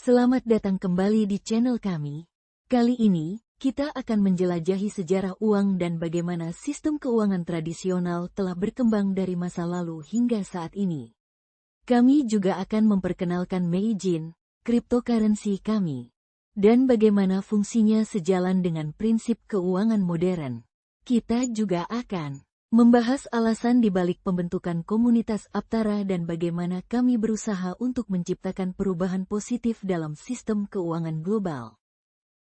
Selamat datang kembali di channel kami. Kali ini, kita akan menjelajahi sejarah uang dan bagaimana sistem keuangan tradisional telah berkembang dari masa lalu hingga saat ini. Kami juga akan memperkenalkan Meijin, cryptocurrency kami, dan bagaimana fungsinya sejalan dengan prinsip keuangan modern. Kita juga akan membahas alasan di balik pembentukan komunitas Aptara dan bagaimana kami berusaha untuk menciptakan perubahan positif dalam sistem keuangan global.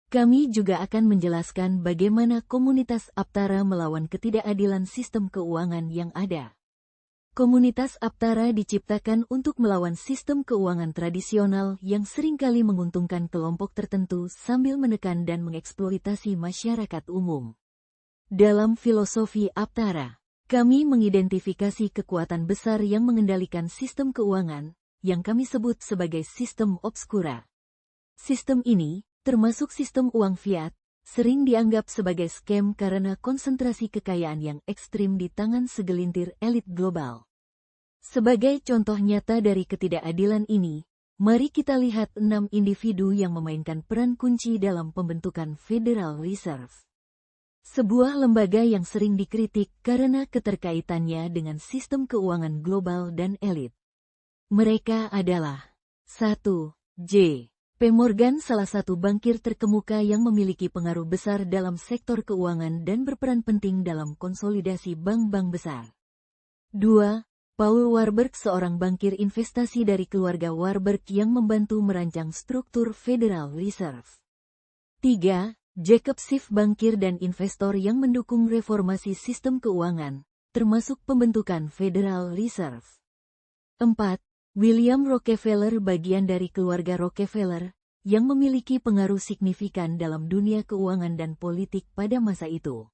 Kami juga akan menjelaskan bagaimana komunitas Aptara melawan ketidakadilan sistem keuangan yang ada. Komunitas Aptara diciptakan untuk melawan sistem keuangan tradisional yang seringkali menguntungkan kelompok tertentu sambil menekan dan mengeksploitasi masyarakat umum. Dalam filosofi Aptara, kami mengidentifikasi kekuatan besar yang mengendalikan sistem keuangan, yang kami sebut sebagai sistem obskura. Sistem ini, termasuk sistem uang fiat, sering dianggap sebagai scam karena konsentrasi kekayaan yang ekstrim di tangan segelintir elit global. Sebagai contoh nyata dari ketidakadilan ini, mari kita lihat 6 individu yang memainkan peran kunci dalam pembentukan Federal Reserve. Sebuah lembaga yang sering dikritik karena keterkaitannya dengan sistem keuangan global dan elit. Mereka adalah 1. J. P. Morgan, salah satu bankir terkemuka yang memiliki pengaruh besar dalam sektor keuangan dan berperan penting dalam konsolidasi bank-bank besar. 2. Paul Warburg, seorang bankir investasi dari keluarga Warburg yang membantu merancang struktur Federal Reserve. 3. Jacob Schiff, bankir dan investor yang mendukung reformasi sistem keuangan, termasuk pembentukan Federal Reserve. 4. William Rockefeller, bagian dari keluarga Rockefeller, yang memiliki pengaruh signifikan dalam dunia keuangan dan politik pada masa itu.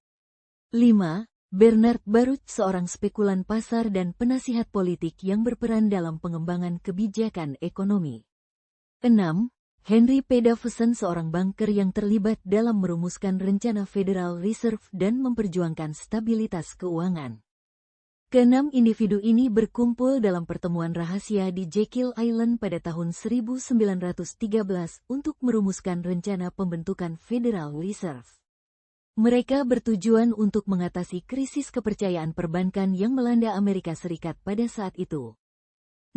5. Bernard Baruch, seorang spekulan pasar dan penasihat politik yang berperan dalam pengembangan kebijakan ekonomi. 6. Henry P. Davison, seorang banker yang terlibat dalam merumuskan rencana Federal Reserve dan memperjuangkan stabilitas keuangan. Keenam individu ini berkumpul dalam pertemuan rahasia di Jekyll Island pada tahun 1913 untuk merumuskan rencana pembentukan Federal Reserve. Mereka bertujuan untuk mengatasi krisis kepercayaan perbankan yang melanda Amerika Serikat pada saat itu.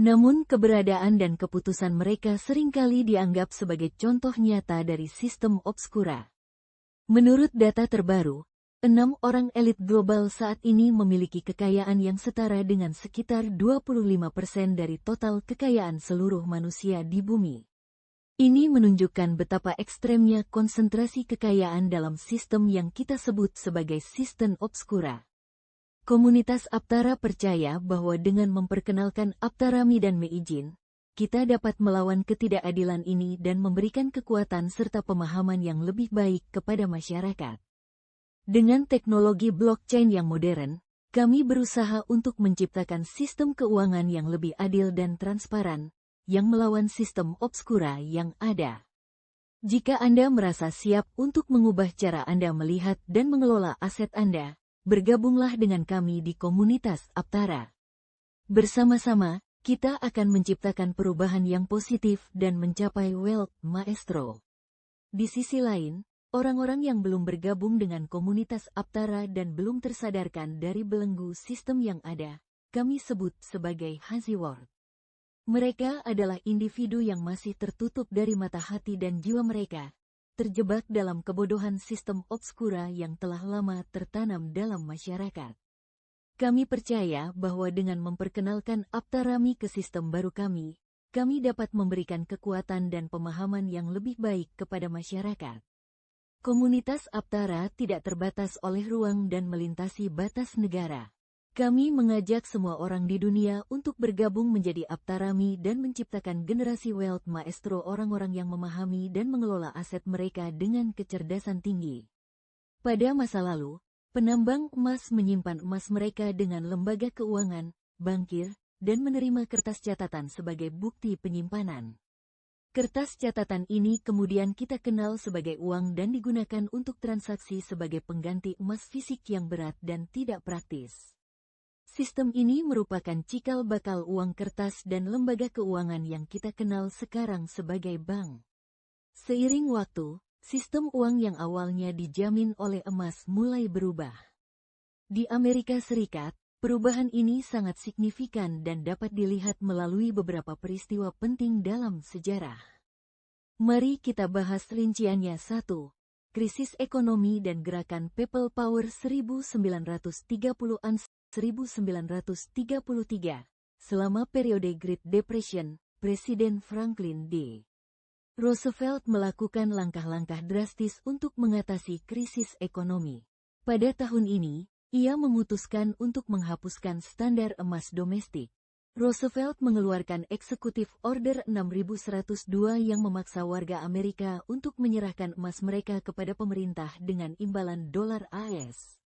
Namun keberadaan dan keputusan mereka seringkali dianggap sebagai contoh nyata dari sistem obskura. Menurut data terbaru, 6 orang elit global saat ini memiliki kekayaan yang setara dengan sekitar 25% dari total kekayaan seluruh manusia di bumi. Ini menunjukkan betapa ekstremnya konsentrasi kekayaan dalam sistem yang kita sebut sebagai sistem obskura. Komunitas Aptara percaya bahwa dengan memperkenalkan Aptarami dan Meijin, kita dapat melawan ketidakadilan ini dan memberikan kekuatan serta pemahaman yang lebih baik kepada masyarakat. Dengan teknologi blockchain yang modern, kami berusaha untuk menciptakan sistem keuangan yang lebih adil dan transparan, yang melawan sistem obskura yang ada. Jika Anda merasa siap untuk mengubah cara Anda melihat dan mengelola aset Anda, bergabunglah dengan kami di komunitas Aptara. Bersama-sama, kita akan menciptakan perubahan yang positif dan mencapai Wealth Maestro. Di sisi lain, orang-orang yang belum bergabung dengan komunitas Aptara dan belum tersadarkan dari belenggu sistem yang ada, kami sebut sebagai Haziword. Mereka adalah individu yang masih tertutup dari mata hati dan jiwa mereka, terjebak dalam kebodohan sistem obskura yang telah lama tertanam dalam masyarakat. Kami percaya bahwa dengan memperkenalkan Aptarami ke sistem baru kami dapat memberikan kekuatan dan pemahaman yang lebih baik kepada masyarakat. Komunitas Aptara tidak terbatas oleh ruang dan melintasi batas negara. Kami mengajak semua orang di dunia untuk bergabung menjadi Aptarami dan menciptakan generasi Wealth Maestro, orang-orang yang memahami dan mengelola aset mereka dengan kecerdasan tinggi. Pada masa lalu, penambang emas menyimpan emas mereka dengan lembaga keuangan, bankir, dan menerima kertas catatan sebagai bukti penyimpanan. Kertas catatan ini kemudian kita kenal sebagai uang dan digunakan untuk transaksi sebagai pengganti emas fisik yang berat dan tidak praktis. Sistem ini merupakan cikal bakal uang kertas dan lembaga keuangan yang kita kenal sekarang sebagai bank. Seiring waktu, sistem uang yang awalnya dijamin oleh emas mulai berubah. Di Amerika Serikat, perubahan ini sangat signifikan dan dapat dilihat melalui beberapa peristiwa penting dalam sejarah. Mari kita bahas rinciannya. 1. Krisis ekonomi dan gerakan People Power 1930-an. 1933, selama periode Great Depression, Presiden Franklin D. Roosevelt melakukan langkah-langkah drastis untuk mengatasi krisis ekonomi. Pada tahun ini, ia memutuskan untuk menghapuskan standar emas domestik. Roosevelt mengeluarkan Executive Order 6102 yang memaksa warga Amerika untuk menyerahkan emas mereka kepada pemerintah dengan imbalan dolar AS.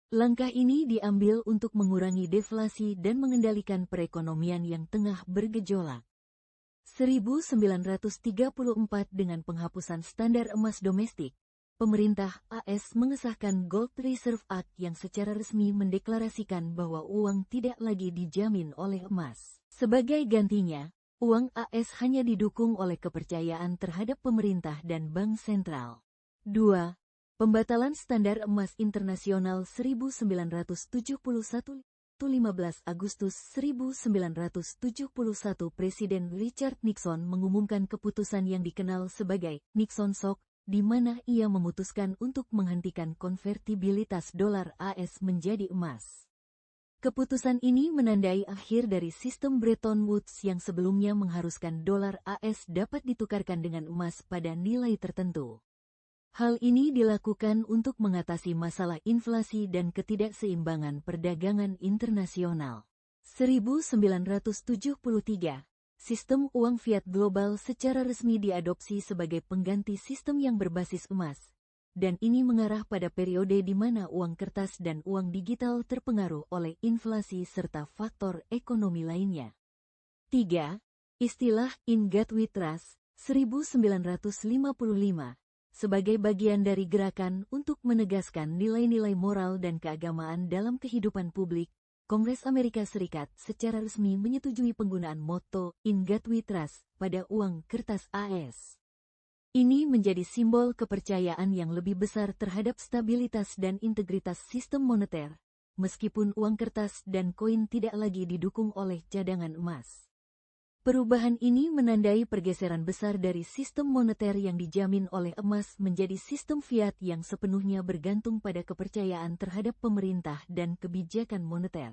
Langkah ini diambil untuk mengurangi deflasi dan mengendalikan perekonomian yang tengah bergejolak. 1934 dengan penghapusan standar emas domestik, pemerintah AS mengesahkan Gold Reserve Act yang secara resmi mendeklarasikan bahwa uang tidak lagi dijamin oleh emas. Sebagai gantinya, uang AS hanya didukung oleh kepercayaan terhadap pemerintah dan bank sentral. 2. Pembatalan Standar Emas Internasional 1971. 15 Agustus 1971 Presiden Richard Nixon mengumumkan keputusan yang dikenal sebagai Nixon Shock, di mana ia memutuskan untuk menghentikan konvertibilitas dolar AS menjadi emas. Keputusan ini menandai akhir dari sistem Bretton Woods yang sebelumnya mengharuskan dolar AS dapat ditukarkan dengan emas pada nilai tertentu. Hal ini dilakukan untuk mengatasi masalah inflasi dan ketidakseimbangan perdagangan internasional. 1973, sistem uang fiat global secara resmi diadopsi sebagai pengganti sistem yang berbasis emas, dan ini mengarah pada periode di mana uang kertas dan uang digital terpengaruh oleh inflasi serta faktor ekonomi lainnya. 3. Istilah In God We Trust, 1955. Sebagai bagian dari gerakan untuk menegaskan nilai-nilai moral dan keagamaan dalam kehidupan publik, Kongres Amerika Serikat secara resmi menyetujui penggunaan motto In God We Trust pada uang kertas AS. Ini menjadi simbol kepercayaan yang lebih besar terhadap stabilitas dan integritas sistem moneter, meskipun uang kertas dan koin tidak lagi didukung oleh cadangan emas. Perubahan ini menandai pergeseran besar dari sistem moneter yang dijamin oleh emas menjadi sistem fiat yang sepenuhnya bergantung pada kepercayaan terhadap pemerintah dan kebijakan moneter.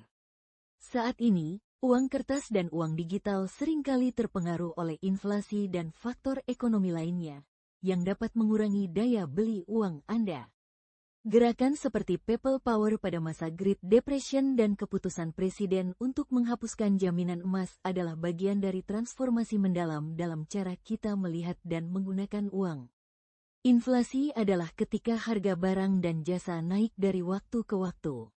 Saat ini, uang kertas dan uang digital seringkali terpengaruh oleh inflasi dan faktor ekonomi lainnya, yang dapat mengurangi daya beli uang Anda. Gerakan seperti People Power pada masa Great Depression dan keputusan Presiden untuk menghapuskan jaminan emas adalah bagian dari transformasi mendalam dalam cara kita melihat dan menggunakan uang. Inflasi adalah ketika harga barang dan jasa naik dari waktu ke waktu.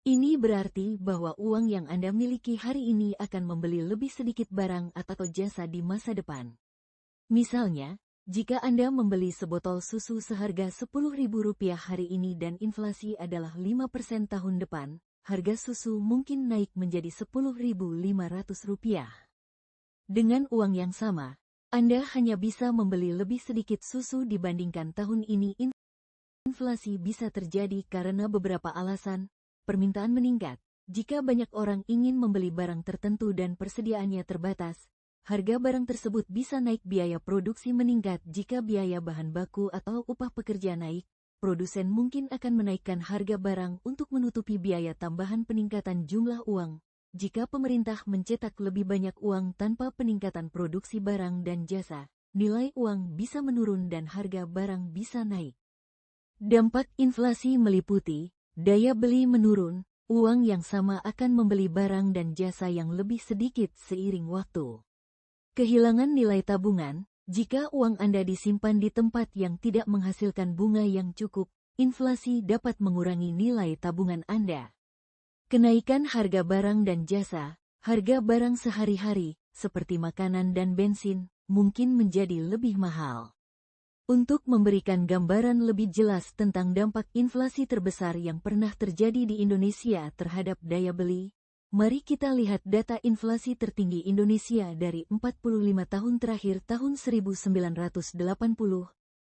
Ini berarti bahwa uang yang Anda miliki hari ini akan membeli lebih sedikit barang atau jasa di masa depan. Misalnya, jika Anda membeli sebotol susu seharga Rp10.000 hari ini dan inflasi adalah 5% tahun depan, harga susu mungkin naik menjadi Rp10.500. Dengan uang yang sama, Anda hanya bisa membeli lebih sedikit susu dibandingkan tahun ini. Inflasi bisa terjadi karena beberapa alasan. Permintaan meningkat. Jika banyak orang ingin membeli barang tertentu dan persediaannya terbatas, harga barang tersebut bisa naik. Biaya produksi meningkat. Jika biaya bahan baku atau upah pekerja naik, produsen mungkin akan menaikkan harga barang untuk menutupi biaya tambahan peningkatan jumlah uang. Jika pemerintah mencetak lebih banyak uang tanpa peningkatan produksi barang dan jasa, nilai uang bisa menurun dan harga barang bisa naik. Dampak inflasi meliputi daya beli menurun. Uang yang sama akan membeli barang dan jasa yang lebih sedikit seiring waktu. Kehilangan nilai tabungan. Jika uang Anda disimpan di tempat yang tidak menghasilkan bunga yang cukup, inflasi dapat mengurangi nilai tabungan Anda. Kenaikan harga barang dan jasa. Harga barang sehari-hari, seperti makanan dan bensin, mungkin menjadi lebih mahal. Untuk memberikan gambaran lebih jelas tentang dampak inflasi terbesar yang pernah terjadi di Indonesia terhadap daya beli, mari kita lihat data inflasi tertinggi Indonesia dari 45 tahun terakhir tahun 1980,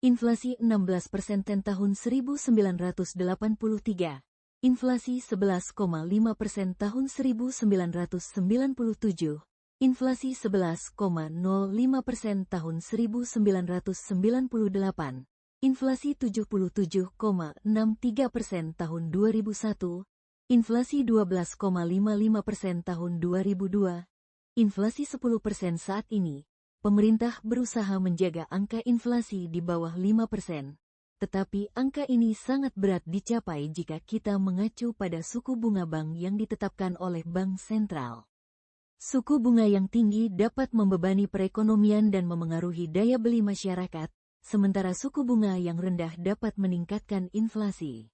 inflasi 16% tahun 1983, inflasi 11,5% tahun 1997, inflasi 11,05% tahun 1998, inflasi 77,63% tahun 2001, inflasi 12,55% tahun 2002, inflasi 10% saat ini. Pemerintah berusaha menjaga angka inflasi di bawah 5%, tetapi angka ini sangat berat dicapai jika kita mengacu pada suku bunga bank yang ditetapkan oleh Bank Sentral. Suku bunga yang tinggi dapat membebani perekonomian dan memengaruhi daya beli masyarakat, sementara suku bunga yang rendah dapat meningkatkan inflasi.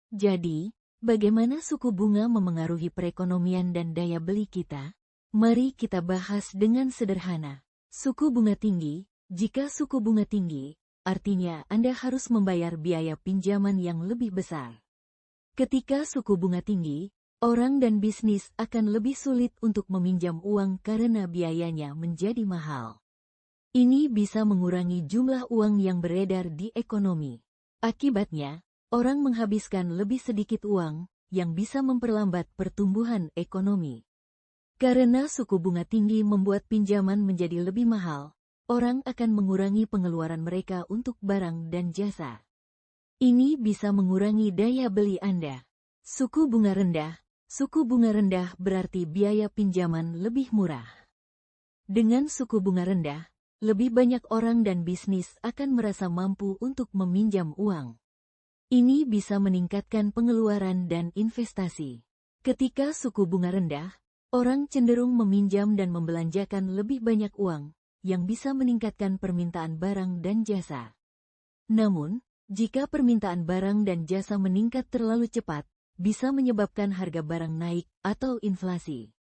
Jadi, bagaimana suku bunga memengaruhi perekonomian dan daya beli kita? Mari kita bahas dengan sederhana. Suku bunga tinggi, jika suku bunga tinggi, artinya Anda harus membayar biaya pinjaman yang lebih besar. Ketika suku bunga tinggi, orang dan bisnis akan lebih sulit untuk meminjam uang karena biayanya menjadi mahal. Ini bisa mengurangi jumlah uang yang beredar di ekonomi. Akibatnya, orang menghabiskan lebih sedikit uang, yang bisa memperlambat pertumbuhan ekonomi. Karena suku bunga tinggi membuat pinjaman menjadi lebih mahal, orang akan mengurangi pengeluaran mereka untuk barang dan jasa. Ini bisa mengurangi daya beli Anda. Suku bunga rendah. Suku bunga rendah berarti biaya pinjaman lebih murah. Dengan suku bunga rendah, lebih banyak orang dan bisnis akan merasa mampu untuk meminjam uang. Ini bisa meningkatkan pengeluaran dan investasi. Ketika suku bunga rendah, orang cenderung meminjam dan membelanjakan lebih banyak uang, yang bisa meningkatkan permintaan barang dan jasa. Namun, jika permintaan barang dan jasa meningkat terlalu cepat, bisa menyebabkan harga barang naik atau inflasi.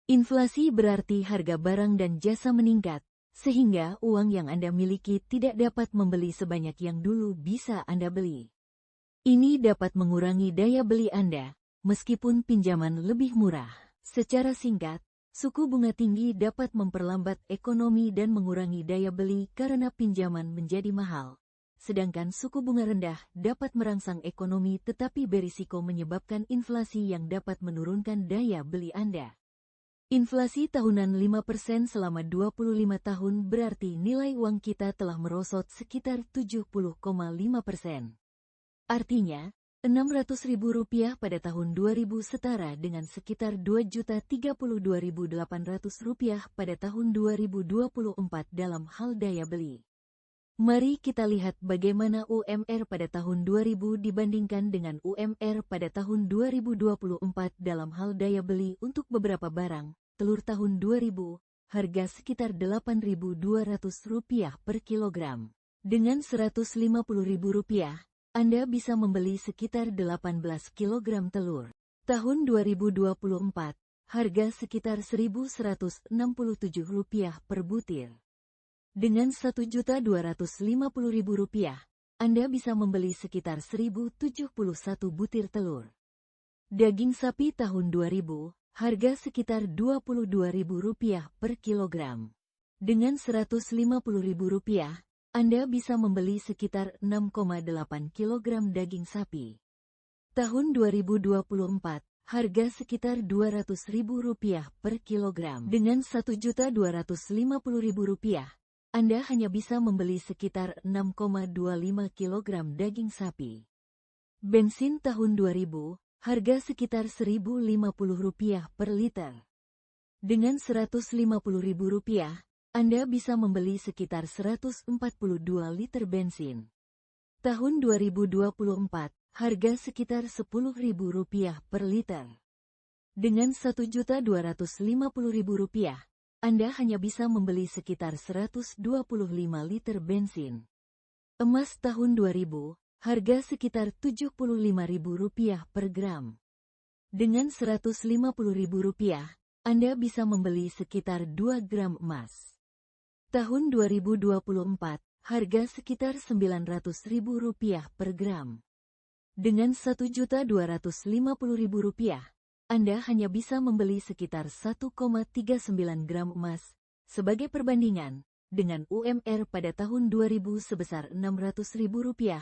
Inflasi berarti harga barang dan jasa meningkat, sehingga uang yang Anda miliki tidak dapat membeli sebanyak yang dulu bisa Anda beli. Ini dapat mengurangi daya beli Anda, meskipun pinjaman lebih murah. Secara singkat, suku bunga tinggi dapat memperlambat ekonomi dan mengurangi daya beli karena pinjaman menjadi mahal. Sedangkan suku bunga rendah dapat merangsang ekonomi tetapi berisiko menyebabkan inflasi yang dapat menurunkan daya beli Anda. Inflasi tahunan 5% selama 25 tahun berarti nilai uang kita telah merosot sekitar 70,5%. Artinya, Rp600.000 pada tahun 2000 setara dengan sekitar Rp2.032.800 pada tahun 2024 dalam hal daya beli. Mari kita lihat bagaimana UMR pada tahun 2000 dibandingkan dengan UMR pada tahun 2024 dalam hal daya beli untuk beberapa barang. Telur tahun 2000, harga sekitar Rp8.200 per kilogram. Dengan Rp150.000, Anda bisa membeli sekitar 18 kilogram telur. Tahun 2024, harga sekitar Rp1.167 per butir. Dengan Rp1.250.000, Anda bisa membeli sekitar 1.071 butir telur. Daging sapi tahun 2000, harga sekitar Rp22.000 per kilogram. Dengan Rp150.000, Anda bisa membeli sekitar 6,8 kilogram daging sapi. Tahun 2024, harga sekitar Rp200.000 per kilogram. Dengan Rp1.250.000, Anda hanya bisa membeli sekitar 6,25 kilogram daging sapi. Bensin tahun 2000, harga sekitar Rp1.050 per liter. Dengan Rp150.000, Anda bisa membeli sekitar 142 liter bensin. Tahun 2024, harga sekitar Rp10.000 per liter. Dengan Rp1.250.000, Anda hanya bisa membeli sekitar 125 liter bensin. Emas tahun 2000, harga sekitar Rp75.000 per gram. Dengan Rp150.000, Anda bisa membeli sekitar 2 gram emas. Tahun 2024, harga sekitar Rp900.000 per gram. Dengan Rp1.250.000, Anda hanya bisa membeli sekitar 1,39 gram emas. Sebagai perbandingan, dengan UMR pada tahun 2000 sebesar Rp600.000,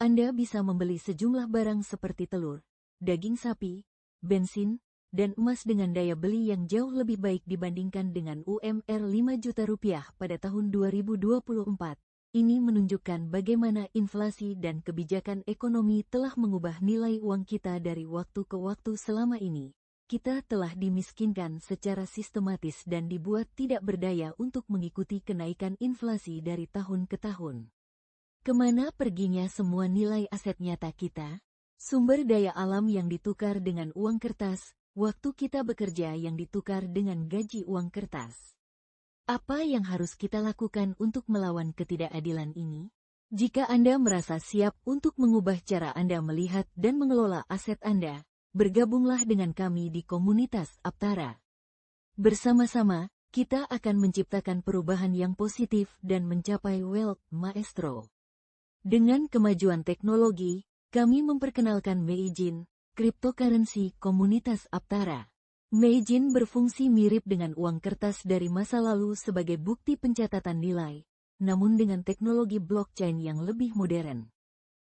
Anda bisa membeli sejumlah barang seperti telur, daging sapi, bensin, dan emas dengan daya beli yang jauh lebih baik dibandingkan dengan UMR Rp5 juta pada tahun 2024. Ini menunjukkan bagaimana inflasi dan kebijakan ekonomi telah mengubah nilai uang kita dari waktu ke waktu. Selama ini, kita telah dimiskinkan secara sistematis dan dibuat tidak berdaya untuk mengikuti kenaikan inflasi dari tahun ke tahun. Kemana perginya semua nilai aset nyata kita? Sumber daya alam yang ditukar dengan uang kertas, waktu kita bekerja yang ditukar dengan gaji uang kertas. Apa yang harus kita lakukan untuk melawan ketidakadilan ini? Jika Anda merasa siap untuk mengubah cara Anda melihat dan mengelola aset Anda, bergabunglah dengan kami di komunitas Aptara. Bersama-sama, kita akan menciptakan perubahan yang positif dan mencapai Wealth Maestro. Dengan kemajuan teknologi, kami memperkenalkan Meijin, cryptocurrency komunitas Aptara. Meijin berfungsi mirip dengan uang kertas dari masa lalu sebagai bukti pencatatan nilai, namun dengan teknologi blockchain yang lebih modern.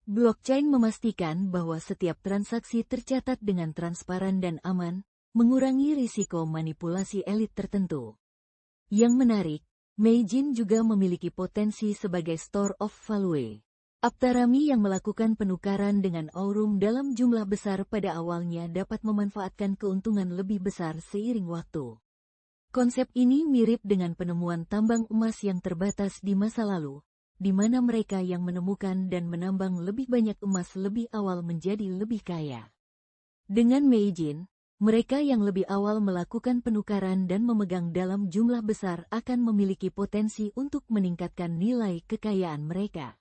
Blockchain memastikan bahwa setiap transaksi tercatat dengan transparan dan aman, mengurangi risiko manipulasi elit tertentu. Yang menarik, Meijin juga memiliki potensi sebagai store of value. Aptarami yang melakukan penukaran dengan Aurum dalam jumlah besar pada awalnya dapat memanfaatkan keuntungan lebih besar seiring waktu. Konsep ini mirip dengan penemuan tambang emas yang terbatas di masa lalu, di mana mereka yang menemukan dan menambang lebih banyak emas lebih awal menjadi lebih kaya. Dengan Meijin, mereka yang lebih awal melakukan penukaran dan memegang dalam jumlah besar akan memiliki potensi untuk meningkatkan nilai kekayaan mereka.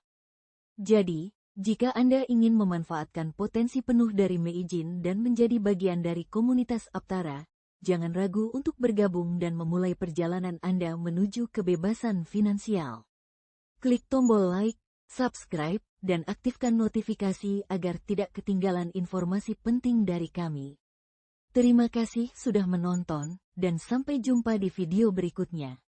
Jadi, jika Anda ingin memanfaatkan potensi penuh dari Meijin dan menjadi bagian dari komunitas Aptara, jangan ragu untuk bergabung dan memulai perjalanan Anda menuju kebebasan finansial. Klik tombol like, subscribe, dan aktifkan notifikasi agar tidak ketinggalan informasi penting dari kami. Terima kasih sudah menonton, dan sampai jumpa di video berikutnya.